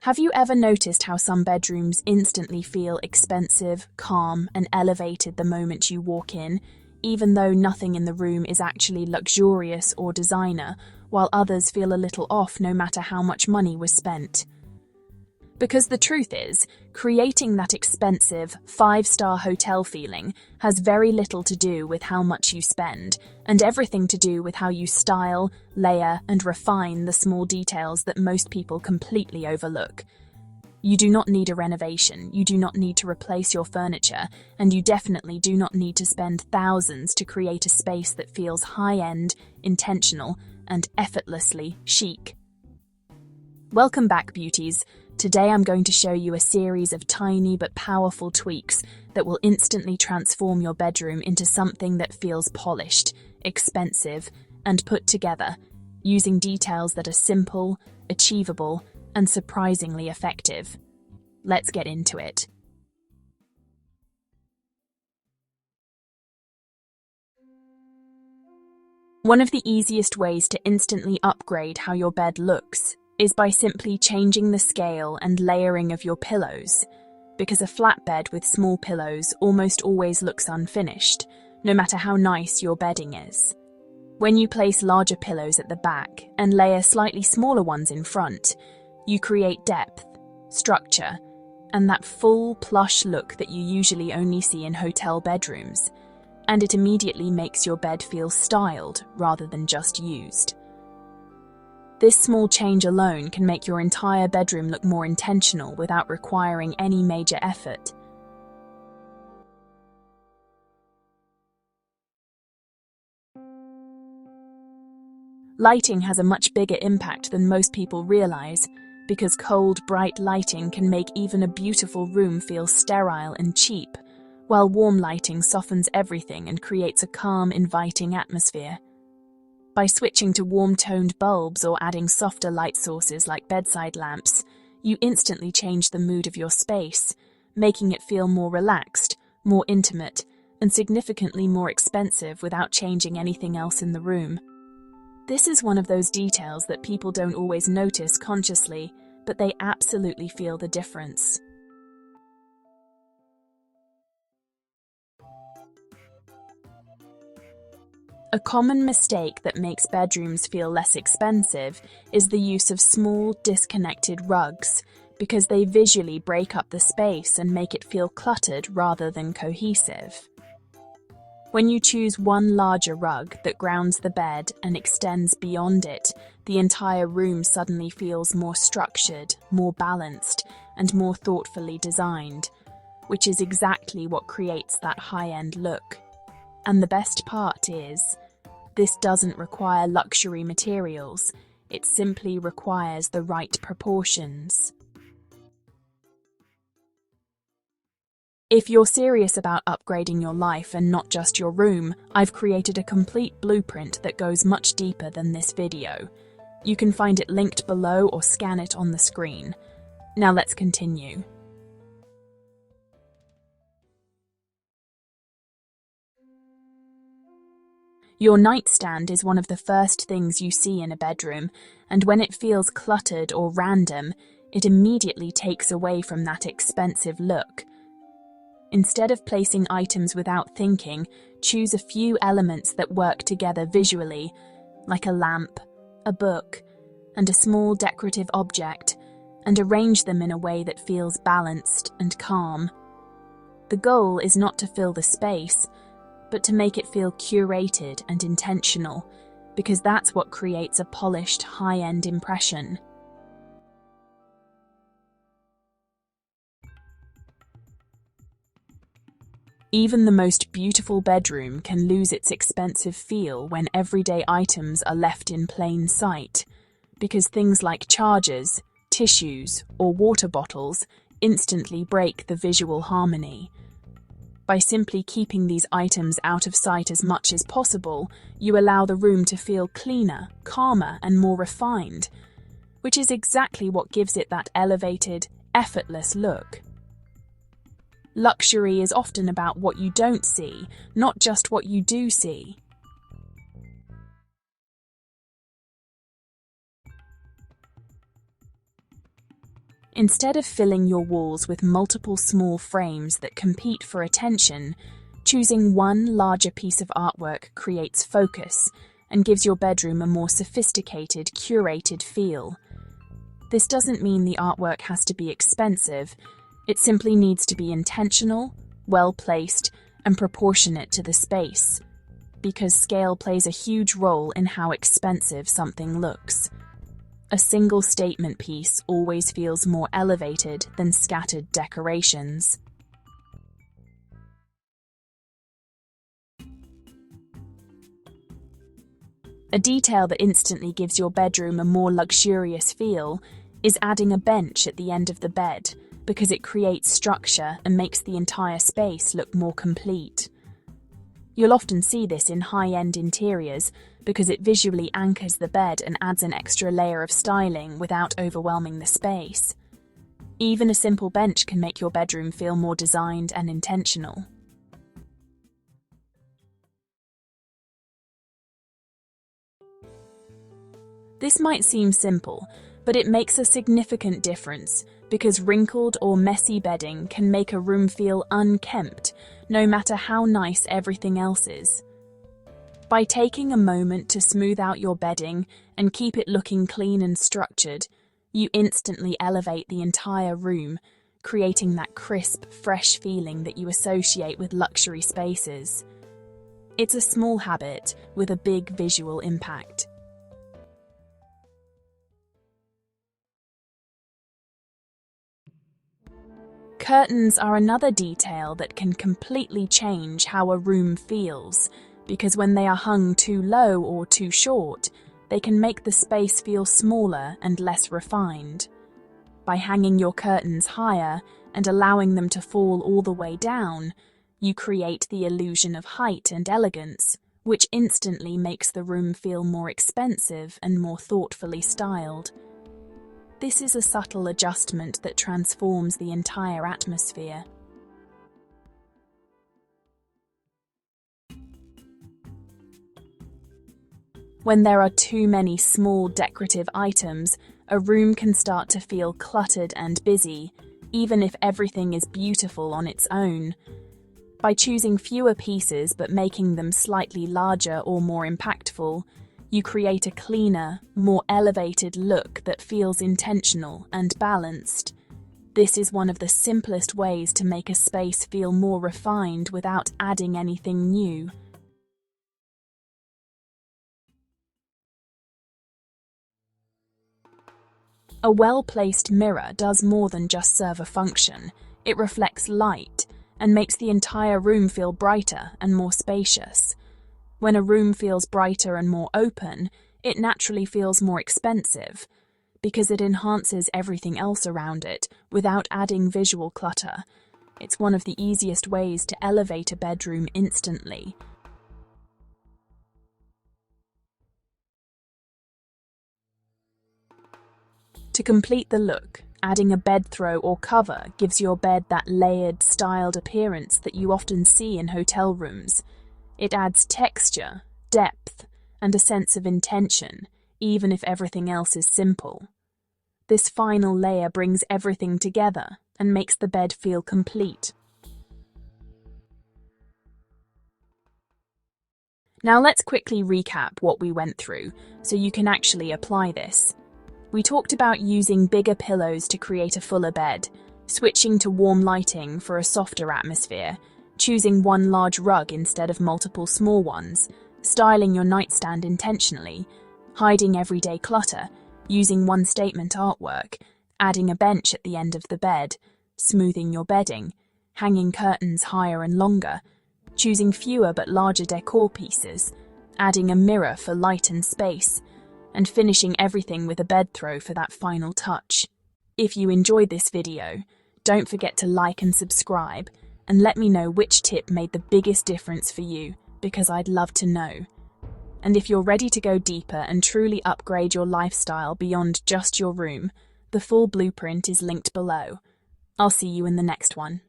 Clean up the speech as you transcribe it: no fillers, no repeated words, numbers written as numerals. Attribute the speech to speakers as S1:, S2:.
S1: Have you ever noticed how some bedrooms instantly feel expensive, calm, and elevated the moment you walk in, even though nothing in the room is actually luxurious or designer, while others feel a little off no matter how much money was spent? Because the truth is, creating that expensive, five-star hotel feeling has very little to do with how much you spend, and everything to do with how you style, layer, and refine the small details that most people completely overlook. You do not need a renovation, you do not need to replace your furniture, and you definitely do not need to spend thousands to create a space that feels high-end, intentional, and effortlessly chic. Welcome back, beauties. Today I'm going to show you a series of tiny but powerful tweaks that will instantly transform your bedroom into something that feels polished, expensive, and put together, using details that are simple, achievable, and surprisingly effective. Let's get into it. One of the easiest ways to instantly upgrade how your bed looks is by simply changing the scale and layering of your pillows, because a flat bed with small pillows almost always looks unfinished, no matter how nice your bedding is. When you place larger pillows at the back and layer slightly smaller ones in front, you create depth, structure, and that full, plush look that you usually only see in hotel bedrooms, and it immediately makes your bed feel styled rather than just used. This small change alone can make your entire bedroom look more intentional without requiring any major effort. Lighting has a much bigger impact than most people realize, because cold, bright lighting can make even a beautiful room feel sterile and cheap, while warm lighting softens everything and creates a calm, inviting atmosphere. By switching to warm-toned bulbs or adding softer light sources like bedside lamps, you instantly change the mood of your space, making it feel more relaxed, more intimate, and significantly more expensive without changing anything else in the room. This is one of those details that people don't always notice consciously, but they absolutely feel the difference. A common mistake that makes bedrooms feel less expensive is the use of small, disconnected rugs, because they visually break up the space and make it feel cluttered rather than cohesive. When you choose one larger rug that grounds the bed and extends beyond it, the entire room suddenly feels more structured, more balanced, and more thoughtfully designed, which is exactly what creates that high-end look. And the best part is, this doesn't require luxury materials, it simply requires the right proportions. If you're serious about upgrading your life and not just your room, I've created a complete blueprint that goes much deeper than this video. You can find it linked below or scan it on the screen. Now let's continue. Your nightstand is one of the first things you see in a bedroom, and when it feels cluttered or random, it immediately takes away from that expensive look. Instead of placing items without thinking, choose a few elements that work together visually, like a lamp, a book, and a small decorative object, and arrange them in a way that feels balanced and calm. The goal is not to fill the space, but to make it feel curated and intentional, because that's what creates a polished, high-end impression. Even the most beautiful bedroom can lose its expensive feel when everyday items are left in plain sight, because things like chargers, tissues, or water bottles instantly break the visual harmony. By simply keeping these items out of sight as much as possible, you allow the room to feel cleaner, calmer, and more refined, which is exactly what gives it that elevated, effortless look. Luxury is often about what you don't see, not just what you do see. Instead of filling your walls with multiple small frames that compete for attention, choosing one larger piece of artwork creates focus and gives your bedroom a more sophisticated, curated feel. This doesn't mean the artwork has to be expensive. It simply needs to be intentional, well-placed, and proportionate to the space, because scale plays a huge role in how expensive something looks. A single statement piece always feels more elevated than scattered decorations. A detail that instantly gives your bedroom a more luxurious feel is adding a bench at the end of the bed, because it creates structure and makes the entire space look more complete. You'll often see this in high-end interiors because it visually anchors the bed and adds an extra layer of styling without overwhelming the space. Even a simple bench can make your bedroom feel more designed and intentional. This might seem simple, but it makes a significant difference because wrinkled or messy bedding can make a room feel unkempt, no matter how nice everything else is. By taking a moment to smooth out your bedding and keep it looking clean and structured, you instantly elevate the entire room, creating that crisp, fresh feeling that you associate with luxury spaces. It's a small habit with a big visual impact. Curtains are another detail that can completely change how a room feels, because when they are hung too low or too short, they can make the space feel smaller and less refined. By hanging your curtains higher and allowing them to fall all the way down, you create the illusion of height and elegance, which instantly makes the room feel more expensive and more thoughtfully styled. This is a subtle adjustment that transforms the entire atmosphere. When there are too many small decorative items, a room can start to feel cluttered and busy, even if everything is beautiful on its own. By choosing fewer pieces but making them slightly larger or more impactful, you create a cleaner, more elevated look that feels intentional and balanced. This is one of the simplest ways to make a space feel more refined without adding anything new. A well-placed mirror does more than just serve a function. It reflects light and makes the entire room feel brighter and more spacious. When a room feels brighter and more open, it naturally feels more expensive, because it enhances everything else around it without adding visual clutter. It's one of the easiest ways to elevate a bedroom instantly. To complete the look, adding a bed throw or cover gives your bed that layered, styled appearance that you often see in hotel rooms. It adds texture, depth, and a sense of intention, even if everything else is simple. This final layer brings everything together and makes the bed feel complete. Now let's quickly recap what we went through so you can actually apply this. We talked about using bigger pillows to create a fuller bed, switching to warm lighting for a softer atmosphere, choosing one large rug instead of multiple small ones, styling your nightstand intentionally, hiding everyday clutter, using one statement artwork, adding a bench at the end of the bed, smoothing your bedding, hanging curtains higher and longer, choosing fewer but larger decor pieces, adding a mirror for light and space, and finishing everything with a bed throw for that final touch. If you enjoyed this video, don't forget to like and subscribe, and let me know which tip made the biggest difference for you, because I'd love to know. And if you're ready to go deeper and truly upgrade your lifestyle beyond just your room, the full blueprint is linked below. I'll see you in the next one.